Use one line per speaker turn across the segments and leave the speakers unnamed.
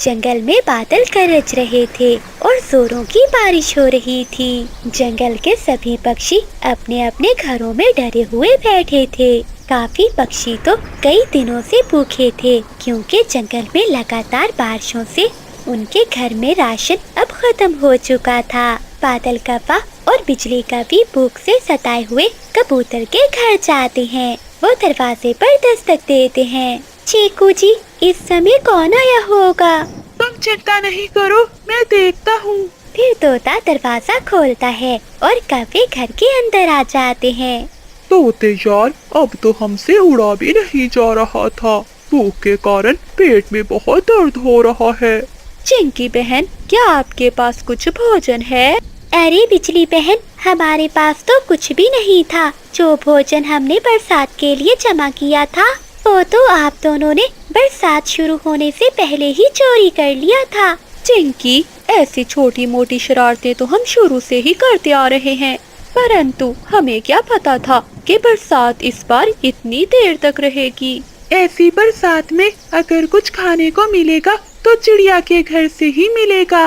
जंगल में बादल गरज रहे थे और जोरों की बारिश हो रही थी। जंगल के सभी पक्षी अपने अपने घरों में डरे हुए बैठे थे। काफी पक्षी तो कई दिनों से भूखे थे क्योंकि जंगल में लगातार बारिशों से उनके घर में राशन अब खत्म हो चुका था। बादल कव्वा और बिजली का भी भूख से सताए हुए कबूतर के घर जाते हैं। वो दरवाजे पर दस्तक देते हैं। चीकू जी, इस समय कौन आया होगा?
तुम चिंता नहीं करो, मैं देखता हूँ।
फिर तोता दरवाजा खोलता है और कव्वे घर के अंदर आ जाते हैं।
तोते यार, अब तो हमसे उड़ा भी नहीं जा रहा था। भूख के कारण पेट में बहुत दर्द हो रहा है।
चिंकी बहन, क्या आपके पास कुछ भोजन है? अरे बिजली बहन, हमारे पास तो कुछ भी नहीं था। जो भोजन हमने बरसात के लिए जमा किया था वो तो आप दोनों ने बरसात शुरू होने से पहले ही चोरी कर लिया था।
चिंकी, ऐसी छोटी मोटी शरारतें तो हम शुरू से ही करते आ रहे हैं, परंतु हमें क्या पता था कि बरसात इस बार इतनी देर तक रहेगी।
ऐसी बरसात में अगर कुछ खाने को मिलेगा तो चिड़िया के घर से ही मिलेगा।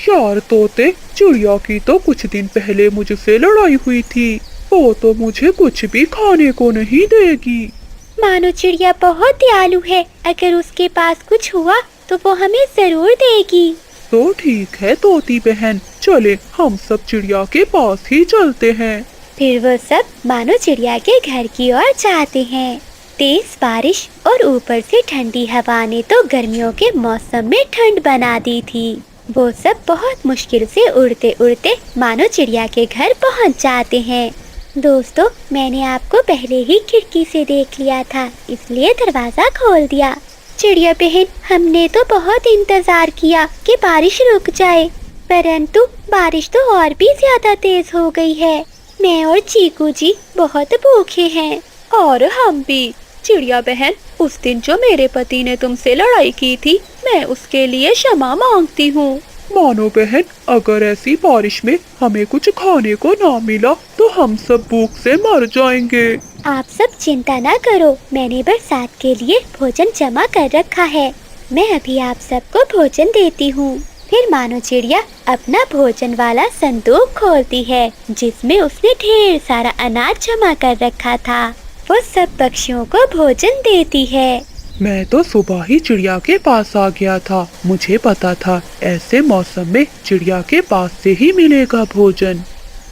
यार तोते, चिड़िया की तो कुछ दिन पहले मुझसे लड़ाई हुई थी। वो तो मुझे कुछ भी खाने को नहीं देगी।
मानो चिड़िया बहुत दयालु है, अगर उसके पास कुछ हुआ तो वो हमें जरूर देगी।
तो ठीक है तोती बहन, चले हम सब चिड़िया के पास ही चलते हैं।
फिर वो सब मानो चिड़िया के घर की ओर जाते हैं। तेज बारिश और ऊपर से ठंडी हवा ने तो गर्मियों के मौसम में ठंड बना दी थी। वो सब बहुत मुश्किल से उड़ते उड़ते मानो चिड़िया के घर पहुंच जाते हैं। दोस्तों, मैंने आपको पहले ही खिड़की से देख लिया था, इसलिए दरवाजा खोल दिया। चिड़िया बहन, हमने तो बहुत इंतजार किया कि बारिश रुक जाए, परंतु बारिश तो और भी ज्यादा तेज हो गई है। मैं और चीकू जी बहुत भूखे हैं।
और हम भी। चिड़िया बहन, उस दिन जो मेरे पति ने तुमसे लड़ाई की थी, मैं उसके लिए क्षमा मांगती हूँ।
मानो बहन, अगर ऐसी बारिश में हमें कुछ खाने को ना मिला तो हम सब भूख से मर जाएंगे।
आप सब चिंता ना करो, मैंने बरसात के लिए भोजन जमा कर रखा है। मैं अभी आप सबको भोजन देती हूँ। फिर मानो चिड़िया अपना भोजन वाला संदूक खोलती है, जिसमें उसने ढेर सारा अनाज जमा कर रखा था। वो सब पक्षियों को भोजन देती है।
मैं तो सुबह ही चिड़िया के पास आ गया था। मुझे पता था ऐसे मौसम में चिड़िया के पास से ही मिलेगा भोजन।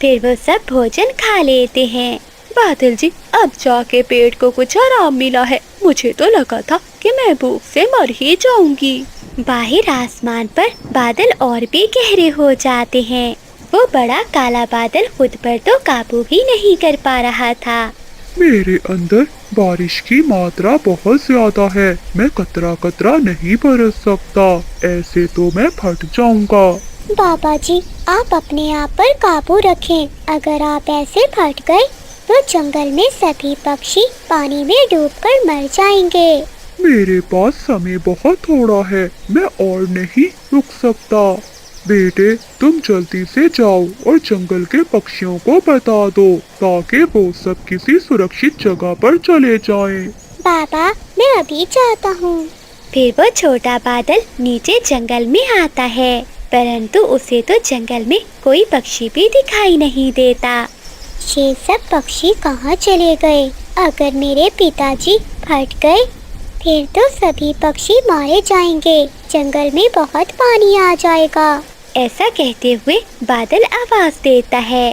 फिर वो सब भोजन खा लेते हैं।
बादल जी, अब जाके पेट को कुछ आराम मिला है। मुझे तो लगा था कि मैं भूख से मर ही जाऊंगी।
बाहर आसमान पर बादल और भी गहरे हो जाते हैं। वो बड़ा काला बादल खुद पर तो काबू भी नहीं कर पा रहा था।
मेरे अंदर बारिश की मात्रा बहुत ज्यादा है। मैं कतरा कतरा नहीं बरस सकता, ऐसे तो मैं फट जाऊंगा।
बाबा जी, आप अपने आप पर काबू रखें। अगर आप ऐसे फट गए तो जंगल में सभी पक्षी पानी में डूबकर मर जाएंगे।
मेरे पास समय बहुत थोड़ा है, मैं और नहीं रुक सकता। बेटे, तुम जल्दी से जाओ और जंगल के पक्षियों को बता दो ताकि वो सब किसी सुरक्षित जगह पर चले जाएं।
बाबा, मैं अभी जाता हूँ।
फिर वो छोटा बादल नीचे जंगल में आता है, परंतु उसे तो जंगल में कोई पक्षी भी दिखाई नहीं देता।
ये सब पक्षी कहाँ चले गए? अगर मेरे पिताजी फट गए फिर तो सभी पक्षी मारे जाएंगे। जंगल में बहुत पानी आ जाएगा।
ऐसा कहते हुए बादल आवाज देता है,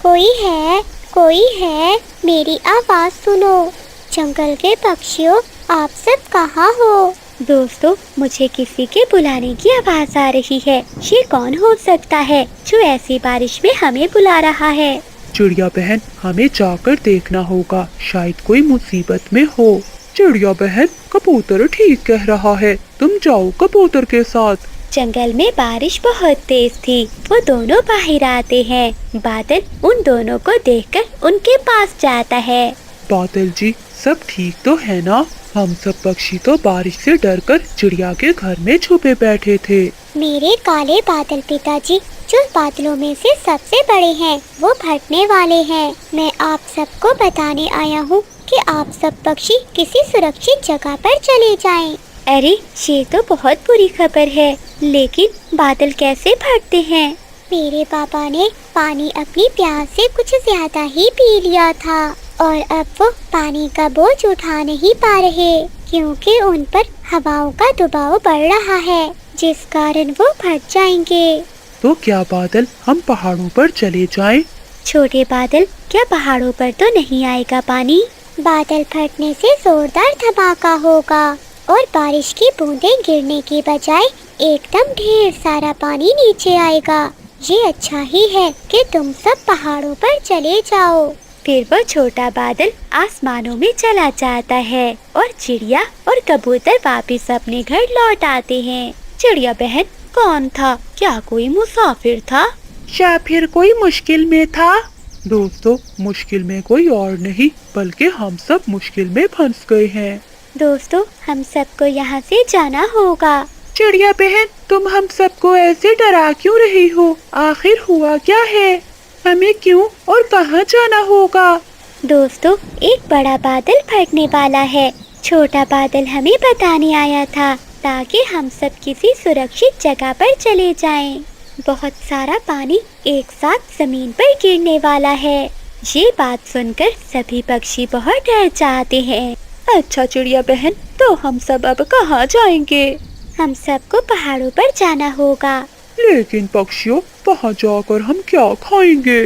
कोई है, कोई है, मेरी आवाज सुनो। जंगल के पक्षियों, आप सब कहाँ हो?
दोस्तों, मुझे किसी के बुलाने की आवाज आ रही है। ये कौन हो सकता है जो ऐसी बारिश में हमें बुला रहा है?
चिड़िया बहन, हमें जाकर देखना होगा, शायद कोई मुसीबत में हो। चिड़िया बहन, कबूतर ठीक कह रहा है, तुम जाओ कबूतर के साथ।
जंगल में बारिश बहुत तेज थी। वो दोनों बाहर आते हैं। बादल उन दोनों को देखकर उनके पास जाता है।
बादल जी, सब ठीक तो है ना? हम सब पक्षी तो बारिश से डरकर चिड़िया के घर में छुपे बैठे थे।
मेरे काले बादल पिताजी, जो बादलों में से सबसे बड़े हैं, वो फटने वाले हैं। मैं आप सबको बताने आया हूँ कि आप सब पक्षी किसी सुरक्षित जगह पर चले जाएं।
अरे ये तो बहुत बुरी खबर है, लेकिन बादल कैसे फटते हैं?
मेरे पापा ने पानी अपनी प्यास से कुछ ज्यादा ही पी लिया था और अब वो पानी का बोझ उठा नहीं पा रहे क्योंकि उन पर हवाओं का दबाव बढ़ रहा है, जिस कारण वो फट जाएंगे।
तो क्या बादल हम पहाड़ों पर चले जाएं?
छोटे बादल, क्या पहाड़ों पर तो नहीं आएगा पानी?
बादल फटने से जोरदार धमाका होगा और बारिश की बूंदें गिरने की बजाय एकदम ढेर सारा पानी नीचे आएगा। ये अच्छा ही है कि तुम सब पहाड़ों पर चले जाओ।
फिर वो छोटा बादल आसमानों में चला जाता है और चिड़िया और कबूतर वापस अपने घर लौट आते हैं।
चिड़िया बहन, कौन था? क्या कोई मुसाफिर था
या फिर कोई मुश्किल में था? दोस्तों, मुश्किल में कोई और नहीं बल्कि हम सब मुश्किल में फंस गए हैं।
दोस्तों, हम सबको यहाँ से जाना होगा।
चिड़िया बहन, तुम हम सबको ऐसे डरा क्यों रही हो? आखिर हुआ क्या है? हमें क्यों और कहाँ जाना होगा?
दोस्तों, एक बड़ा बादल फटने वाला है। छोटा बादल हमें बताने आया था ताकि हम सब किसी सुरक्षित जगह पर चले जाएं। बहुत सारा पानी एक साथ जमीन पर गिरने वाला है। ये बात सुनकर सभी पक्षी बहुत डर जाते हैं।
अच्छा चिड़िया बहन, तो हम सब अब कहाँ जाएंगे?
हम सबको पहाड़ों पर जाना होगा।
लेकिन पक्षियों, वहाँ जाकर हम क्या खाएंगे?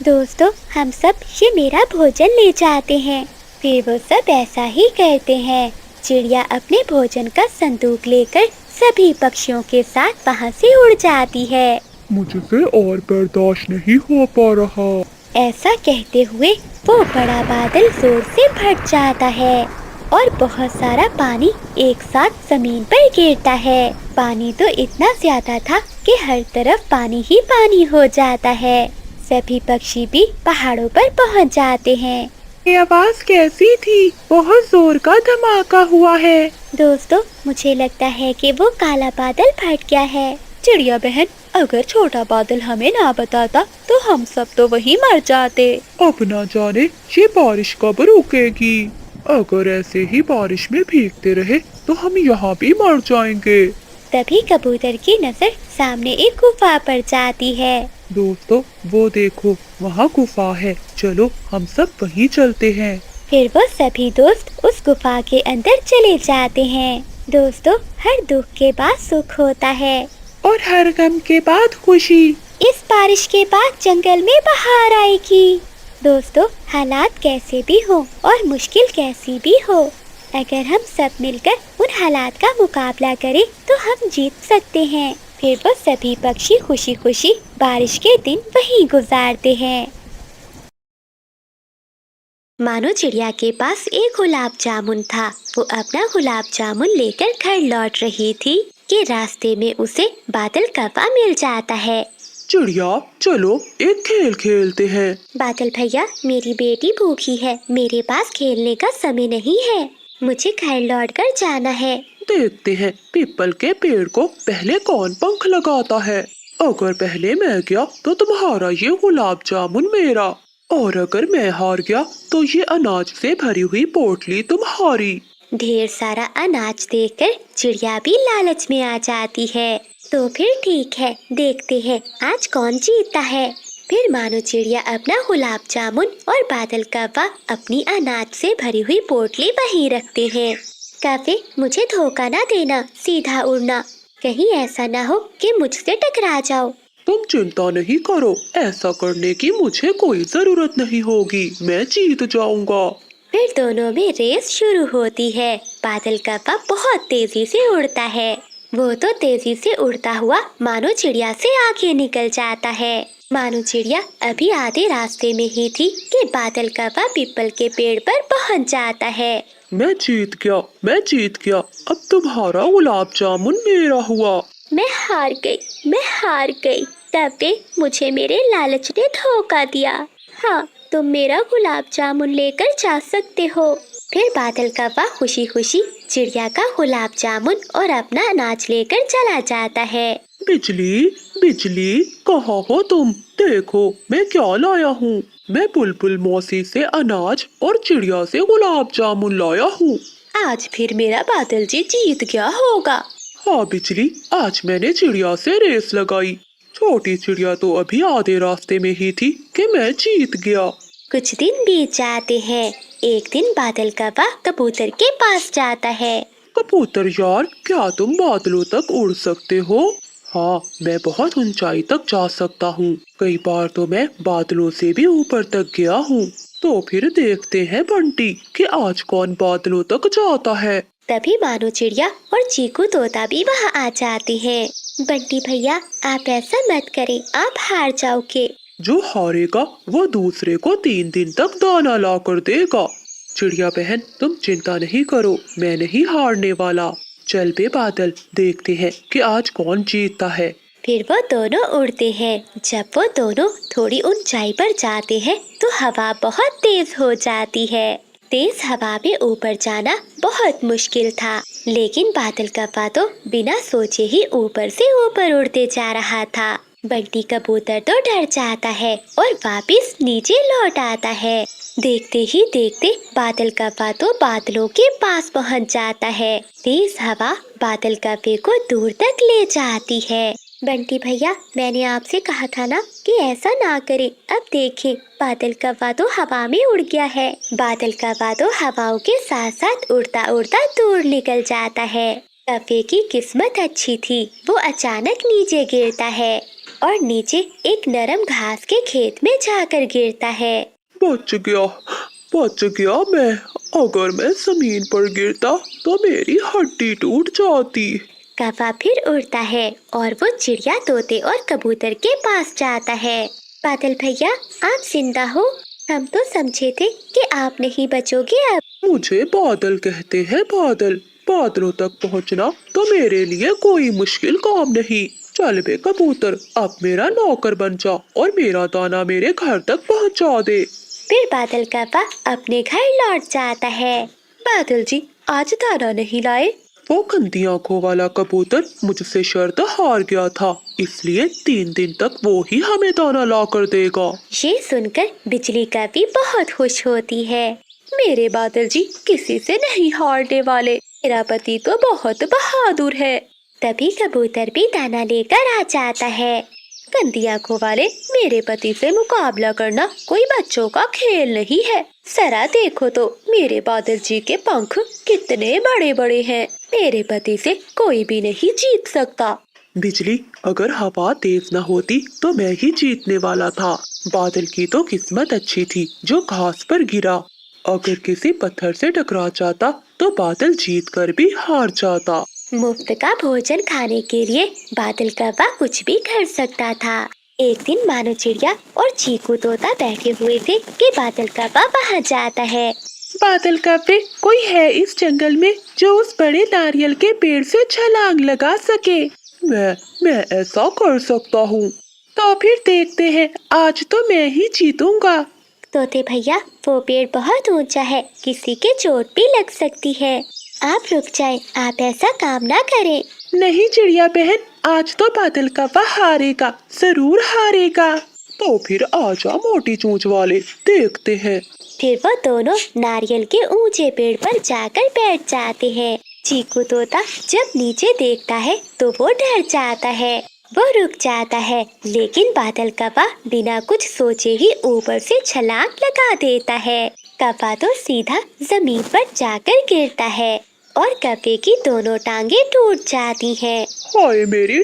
दोस्तों, हम सब ये मेरा भोजन ले जाते हैं। फिर वो सब ऐसा ही करते हैं। चिड़िया अपने भोजन का संदूक लेकर सभी पक्षियों के साथ वहाँ से उड़ जाती है।
मुझसे और बर्दाश्त नहीं हो पा रहा।
ऐसा कहते हुए वो बड़ा बादल जोर से फट जाता है और बहुत सारा पानी एक साथ जमीन पर गिरता है। पानी तो इतना ज्यादा था कि हर तरफ पानी ही पानी हो जाता है। सभी पक्षी भी पहाड़ों पर पहुंच जाते हैं।
ये आवाज कैसी थी? बहुत जोर का धमाका हुआ है।
दोस्तों, मुझे लगता है कि वो काला बादल फट गया है।
चिड़िया बहन, अगर छोटा बादल हमें ना बताता तो हम सब तो वहीं मर जाते।
अब ना जाने ये बारिश कब रुकेगी। अगर ऐसे ही बारिश में भीगते रहे तो हम यहाँ भी मर जाएंगे।
तभी कबूतर की नजर सामने एक गुफा पर जाती है।
दोस्तों, वो देखो, वहाँ गुफा है। चलो हम सब वहीं चलते हैं।
फिर वो सभी दोस्त उस गुफा के अंदर चले जाते हैं। दोस्तों, हर दुख के बाद सुख होता है
और हर गम के बाद खुशी।
इस बारिश के बाद जंगल में बहार आएगी। दोस्तों, हालात कैसे भी हो और मुश्किल कैसी भी हो, अगर हम सब मिलकर उन हालात का मुकाबला करें तो हम जीत सकते हैं। फिर वो सभी पक्षी खुशी खुशी बारिश के दिन वहीं गुजारते हैं। मानो चिड़िया के पास एक गुलाब जामुन था। वो अपना गुलाब जामुन लेकर घर लौट रही थी कि रास्ते में उसे बादल कौवा मिल जाता है।
चिड़िया, चलो एक खेल खेलते हैं।
बादल भैया, मेरी बेटी भूखी है, मेरे पास खेलने का समय नहीं है, मुझे घर लौटकर जाना है।
देखते हैं पीपल के पेड़ को पहले कौन पंख लगाता है। अगर पहले मैं गया तो तुम्हारा ये गुलाब जामुन मेरा, और अगर मैं हार गया तो ये अनाज से भरी हुई पोटली तुम्हारी।
ढेर सारा अनाज देखकर चिड़िया भी लालच में आ जाती है। तो फिर ठीक है, देखते हैं आज कौन जीतता है। फिर मानो चिड़िया अपना गुलाब जामुन और बादल कौवा अपनी अनाज से भरी हुई पोटली वहीं रखते हैं। कौवे, मुझे धोखा ना देना, सीधा उड़ना, कहीं ऐसा ना हो कि मुझसे टकरा जाओ।
तुम चिंता नहीं करो, ऐसा करने की मुझे कोई जरूरत नहीं होगी, मैं जीत जाऊंगा।
फिर दोनों में रेस शुरू होती है। बादल कौवा बहुत तेजी से उड़ता है। वो तो तेजी से उड़ता हुआ मानो चिड़िया से आगे निकल जाता है। मानो चिड़िया अभी आधे रास्ते में ही थी कि बादल कौवा पीपल के पेड़ पर पहुंच जाता है।
मैं जीत गया, मैं जीत गया, अब तुम्हारा गुलाब जामुन मेरा हुआ।
मैं हार गई। तबे मुझे मेरे लालच ने धोखा दिया। हाँ, तुम मेरा गुलाब जामुन लेकर जा सकते हो। फिर बादल कौवा खुशी खुशी चिड़िया का गुलाब जामुन और अपना अनाज लेकर चला जाता है।
बिजली, बिजली, कहाँ हो तुम? देखो मैं क्या लाया हूँ। मैं बुलबुल मौसी से अनाज और चिड़िया से गुलाब जामुन लाया हूँ।
आज फिर मेरा बादल जी जीत गया होगा।
हाँ बिजली, आज मैंने चिड़िया से रेस लगाई। छोटी चिड़िया तो अभी आधे रास्ते में ही थी कि मैं जीत गया।
कुछ दिन बीत जाते हैं। एक दिन बादल कौवा कबूतर के पास जाता है।
कबूतर यार, क्या तुम बादलों तक उड़ सकते हो? हाँ, मैं बहुत ऊंचाई तक जा सकता हूँ। कई बार तो मैं बादलों से भी ऊपर तक गया हूँ। तो फिर देखते हैं बंटी कि आज कौन बादलों तक जाता है।
तभी मानो चिड़िया और चीकू तोता भी वहाँ आ जाते हैं। बंटी भैया, आप ऐसा मत करें, आप हार जाओगे।
जो हारेगा वो दूसरे को 3 दिन तक दाना ला कर देगा। चिड़िया बहन, तुम चिंता नहीं करो, मैं नहीं हारने वाला। चल बे बादल, देखते हैं कि आज कौन जीतता है।
फिर वो दोनों उड़ते हैं। जब वो दोनों थोड़ी ऊंचाई पर जाते हैं तो हवा बहुत तेज हो जाती है। तेज हवा में ऊपर जाना बहुत मुश्किल था, लेकिन बादल कौवा तो बिना सोचे ही ऊपर से ऊपर उड़ते जा रहा था। बंटी कबूतर तो डर जाता है और वापस नीचे लौट आता है। देखते ही देखते बादल कौवा तो बादलों के पास पहुंच जाता है। तेज हवा बादल कौवे को दूर तक ले जाती है। बंटी भैया, मैंने आपसे कहा था ना कि ऐसा ना करें। अब देखें, बादल कौवा तो हवा में उड़ गया है। बादल कौवा तो हवाओं के साथ साथ उड़ता उड़ता दूर निकल जाता है। कौवे की किस्मत अच्छी थी। वो अचानक नीचे गिरता है और नीचे एक नरम घास के खेत में जाकर गिरता है।
बच गया मैं। अगर मैं जमीन पर गिरता तो मेरी हड्डी टूट जाती।
कौवा फिर उड़ता है और वो चिड़िया, तोते और कबूतर के पास जाता है। बादल भैया, आप जिंदा हो? हम तो समझे थे कि आप नहीं बचोगे अब।
मुझे बादल कहते हैं। बादलों तक पहुंचना तो मेरे लिए कोई मुश्किल काम नहीं। चल बे कबूतर, अब मेरा नौकर बन जा और मेरा दाना मेरे घर तक पहुंचा दे।
फिर बादल कौवा अपने घर लौट जाता है।
बादल जी, आज दाना नहीं लाए?
वो गंदी आंखों वाला कबूतर मुझसे शर्त हार गया था, इसलिए 3 दिन तक वो ही हमें दाना ला कर देगा।
ये सुनकर बिजली कौवी बहुत खुश होती है।
मेरे बादल जी किसी से नहीं हारने वाले। मेरा पति तो बहुत बहादुर है।
तभी कबूतर भी दाना लेकर आ जाता है।
गंदी आंखों वाले, मेरे पति से मुकाबला करना कोई बच्चों का खेल नहीं है। जरा देखो तो मेरे बादल जी के पंख कितने बड़े बड़े हैं। मेरे पति से कोई भी नहीं जीत सकता।
बिजली, अगर हवा तेज न होती तो मैं ही जीतने वाला था। बादल की तो किस्मत अच्छी थी जो घास पर गिरा। अगर किसी पत्थर से टकरा जाता तो बादल जीत कर भी हार जाता।
मुफ्त का भोजन खाने के लिए बादल कौवा कुछ भी कर सकता था। एक दिन मानो चिड़िया और चीकू तोता बैठे हुए थे कि बादल कौवा वहाँ जाता है।
बादल कौवे, कोई है इस जंगल में जो उस बड़े नारियल के पेड़ से छलांग लगा सके? मैं ऐसा कर सकता हूँ। तो फिर देखते हैं, आज तो मैं ही जीतूंगा।
तोते भैया, वो पेड़ बहुत ऊंचा है, किसी के चोट भी लग सकती है। आप रुक जाएं, आप ऐसा काम ना करें।
नहीं चिड़िया बहन, आज तो बादल कौवा हारेगा, जरूर हारेगा। तो फिर आजा मोटी चोंच वाले, देखते हैं।
फिर वो दोनों नारियल के ऊंचे पेड़ पर जाकर बैठ जाते हैं। चीकू तोता जब नीचे देखता है तो वो डर जाता है। वो रुक जाता है, लेकिन बादल कौवा बिना कुछ सोचे ही ऊपर से छलांग लगा देता है। कौवा तो सीधा जमीन पर जाकर गिरता है और कौवे की दोनों टांगे टूट जाती हैं।
हाय मेरी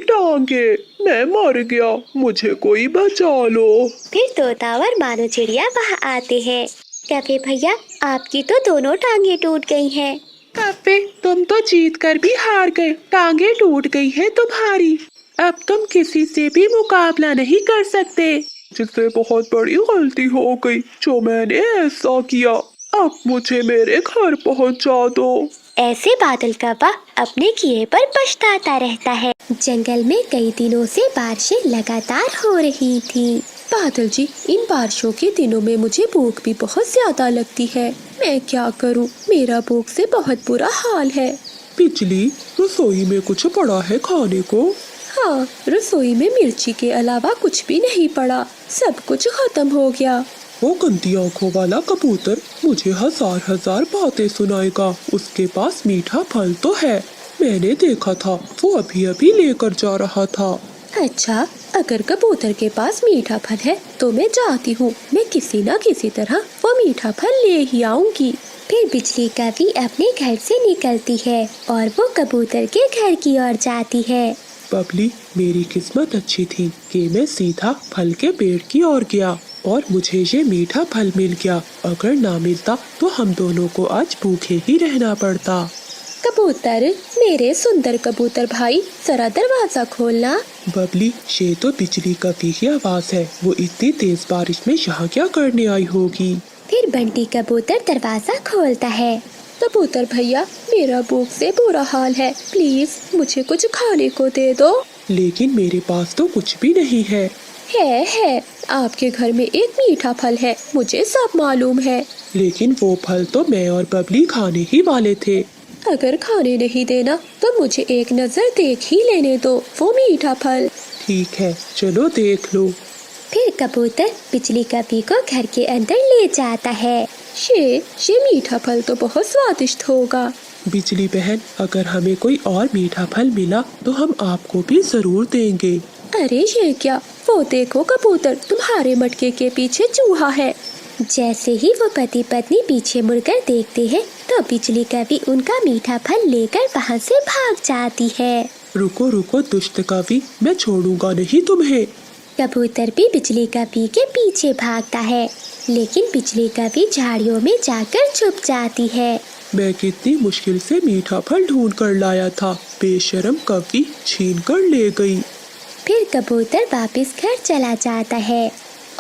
टांगे, मैं मर गया, मुझे कोई बचा लो।
फिर तोता और मानो चिड़िया वहाँ आते हैं। कौवे भैया, आपकी तो दोनों टांगे टूट गई हैं।
कौवे, तुम तो जीत कर भी हार गए, टांगे टूट गई है तुम्हारी। अब तुम किसी से भी मुकाबला नहीं कर सकते। जिससे बहुत बड़ी गलती हो गई जो मैंने ऐसा किया। अब मुझे मेरे घर पहुंचा दो।
ऐसे बादल कौवा अपने किए पर पछताता रहता है। जंगल में कई दिनों से बारिशें लगातार हो रही थी।
बादल जी, इन बारिशों के दिनों में मुझे भूख भी बहुत ज्यादा लगती है। मैं क्या करूं? मेरा भूख से बहुत बुरा हाल है।
बिजली, रसोई में कुछ पड़ा है खाने को?
हाँ, रसोई में मिर्ची के अलावा कुछ भी नहीं पड़ा, सब कुछ खत्म हो गया।
वो गंदी आंखों वाला कबूतर मुझे हजार हजार बातें सुनाएगा। उसके पास मीठा फल तो है, मैंने देखा था, वो अभी अभी लेकर जा रहा था।
अच्छा, अगर कबूतर के पास मीठा फल है तो मैं जाती हूँ। मैं किसी न किसी तरह वो मीठा फल ले ही आऊंगी।
फिर बिजली कभी अपने घर से निकलती है और वो कबूतर के घर की ओर जाती है।
बबली, मेरी किस्मत अच्छी थी कि मैं सीधा फल के पेड़ की ओर गया और मुझे ये मीठा फल मिल गया। अगर ना मिलता तो हम दोनों को आज भूखे ही रहना पड़ता।
कबूतर, मेरे सुंदर कबूतर भाई, जरा दरवाजा खोलना।
बबली, ये तो बिजली कभी की आवाज है। वो इतनी तेज बारिश में यहाँ क्या करने आई होगी?
फिर बंटी कबूतर दरवाजा खोलता है।
कबूतर भैया, मेरा भूख से बुरा हाल है, प्लीज मुझे कुछ खाने को दे दो।
लेकिन मेरे पास तो कुछ भी नहीं है।
है, आपके घर में एक मीठा फल है, मुझे सब मालूम है।
लेकिन वो फल तो मैं और बबली खाने ही वाले थे।
अगर खाने नहीं देना तो मुझे एक नजर देख ही लेने दो वो मीठा फल।
ठीक है, चलो देख लो।
फिर कबूतर बिजली कभी को घर के अंदर ले जाता है।
ये मीठा फल तो बहुत स्वादिष्ट होगा।
बिजली बहन, अगर हमें कोई और मीठा फल मिला तो हम आपको भी जरूर देंगे।
अरे ये क्या, वो देखो कबूतर, तुम्हारे मटके के पीछे चूहा है।
जैसे ही वो पति पत्नी पीछे मुड़कर देखते हैं तो बिजली कभी उनका मीठा फल लेकर वहाँ से भाग जाती है।
रुको रुको दुष्ट कवि, मैं छोड़ूंगा नहीं तुम्हें।
कबूतर भी बिजली कभी के पीछे भागता है, लेकिन बिजली कभी झाड़ियों में जाकर छुप जाती है।
मैं कितनी मुश्किल से मीठा फल ढूंढ कर लाया था, बेशरम कवि छीन कर ले गई।
फिर कबूतर वापस घर चला जाता है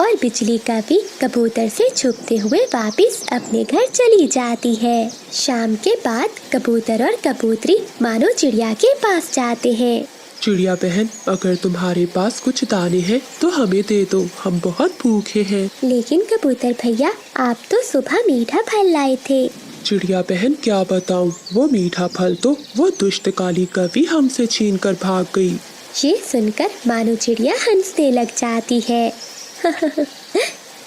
और बिजली कभी कबूतर से छुपते हुए वापस अपने घर चली जाती है। शाम के बाद कबूतर और कबूतरी मानो चिड़िया के पास जाते हैं।
चिड़िया बहन, अगर तुम्हारे पास कुछ दाने हैं तो हमें दे दो, हम बहुत भूखे हैं।
लेकिन कबूतर भैया, आप तो सुबह मीठा फल लाए थे।
चिड़िया बहन, क्या बताऊं, वो मीठा फल तो वो दुष्ट काली कवि हमसे छीन कर भाग गई।
ये सुनकर मानो चिड़िया हंसने लग जाती है।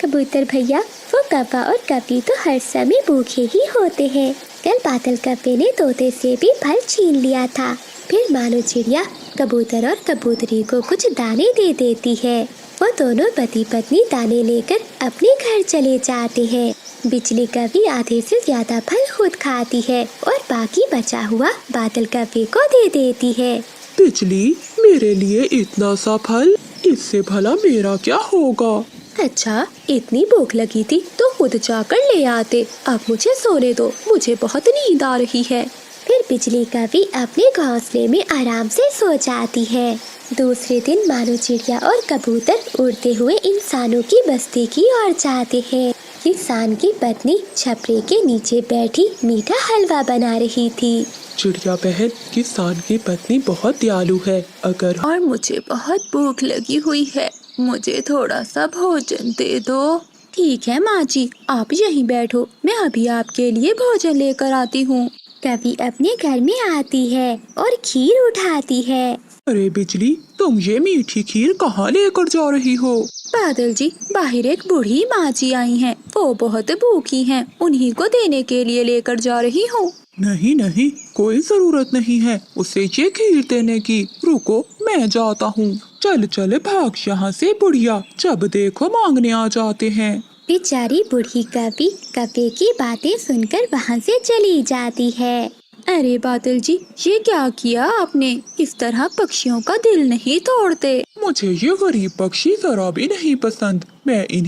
कबूतर भैया, वो कौवा और कपी तो हर समय भूखे ही होते हैं। कल बादल कपे ने तोते से भी फल छीन लिया था। फिर मानो चिड़िया कबूतर और कबूतरी को कुछ दाने दे देती है। वो दोनों पति पत्नी दाने लेकर अपने घर चले जाते हैं। बिजली कभी आधे से ज्यादा फल खुद खाती है और बाकी बचा हुआ बादल कपी को दे देती है।
बिजली, मेरे लिए इतना सा फल, इससे भला मेरा क्या होगा?
अच्छा, इतनी भूख लगी थी तो खुद जाकर ले आते। अब मुझे सोने दो, मुझे बहुत नींद आ रही है।
फिर बिजली कभी अपने घोंसले में आराम से सो जाती है। दूसरे दिन मानो चिड़िया और कबूतर उड़ते हुए इंसानों की बस्ती की ओर जाते हैं। किसान की पत्नी छपरे के नीचे बैठी मीठा हलवा बना रही थी।
चिड़िया बहन, किसान की पत्नी बहुत दयालु है। अगर
और मुझे बहुत भूख लगी हुई है, मुझे थोड़ा सा भोजन दे दो। ठीक है माँ जी, आप यहीं बैठो, मैं अभी आपके लिए भोजन लेकर आती हूँ।
कभी अपने घर में आती है और खीर उठाती है।
अरे बिजली, तुम ये मीठी खीर कहाँ लेकर जा रही हो?
बादल जी, बाहर एक बूढ़ी माँ जी आई हैं, वो बहुत भूखी हैं, उन्हीं को देने के लिए लेकर जा रही हूँ।
नहीं नहीं, कोई जरूरत नहीं है उसे ये खीर देने की। रुको, मैं जाता हूँ। चल चल भाग यहाँ से बुढ़िया, जब देखो मांगने आ जाते हैं।
बेचारी बूढ़ी कभी कपे की बातें सुनकर वहाँ से चली जाती है।
अरे बादल जी, ये क्या किया आपने? इस तरह पक्षियों का दिल नहीं तोड़ते।
मुझे ये गरीब पक्षी जरा भी नहीं पसंद। मैं इन्हें